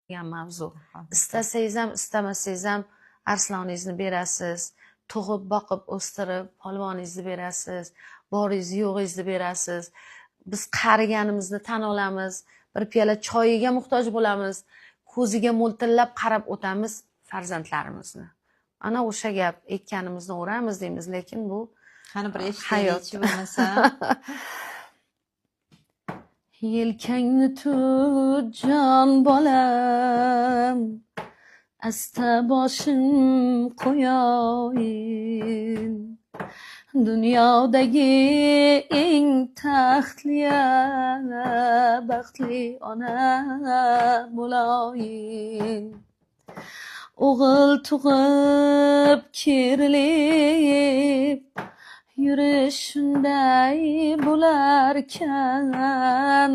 degan mavzu. Istasangiz ham, istamasangiz ham arsloningizni berasiz, tug'ib, boqib, o'stirib, polvoningizni berasiz, boringizni, yo'g'ingizni berasiz. Biz qariganimizni tan olamiz, bir piyola choyiga muhtoj bo'lamiz, ko'ziga mo'ltillab qarab o'tamiz farzandlarimizni. Ana o'sha gap, ekkanimizni o'ramiz deymiz, lekin bu qani bir eshitaylikchi bo'lmasa. Yelkangni tut jon bolam, asta boshim qo'yoyin, dunyodagi eng taxtli baxtli ona bo'loyin. O'g'il tug'ib kerilib, yurish shunday bo'larkan,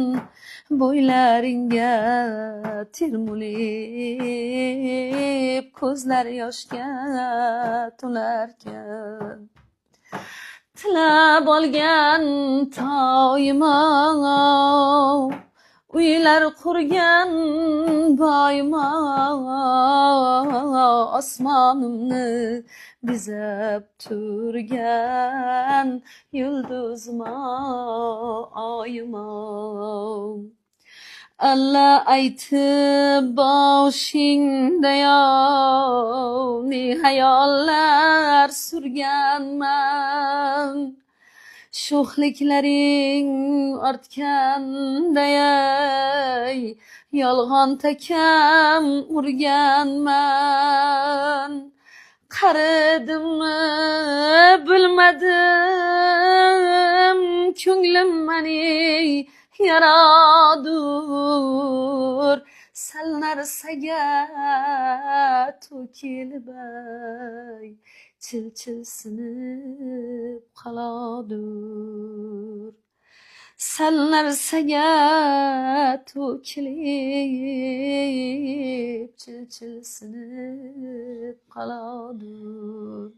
bo'ylaringga termulib, ko'zlar yoshga to'larkan. Tilab olgan toyimo, uylar qurgan boyimo, osmonimni bezab turgan yulduzimo, oyimo. Alla aytib boshingda ne hayollar surganman, sho'xliklaring ortganday yolg'on takam urganman. Qaridimmi bilmadim, ko'nglim mani yaradur, sal narsaga to'kilib chil-chil sinib qoladur. Sal narsaga to'kilib chil-chil sinib qoladur.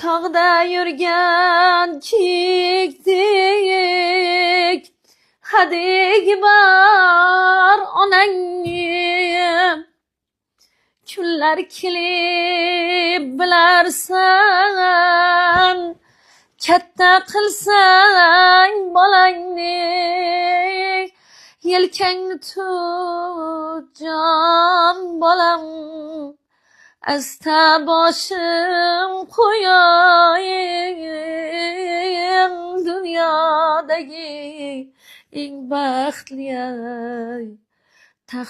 Tog'da yurgan kiyikdek hadigi bor onangni, kunlar kelib bilarsan, katta qilsang bolangni. Yelkangni tut jon bolam, asta boshim qo'yoyin, dunyodagi eng baxtli taxt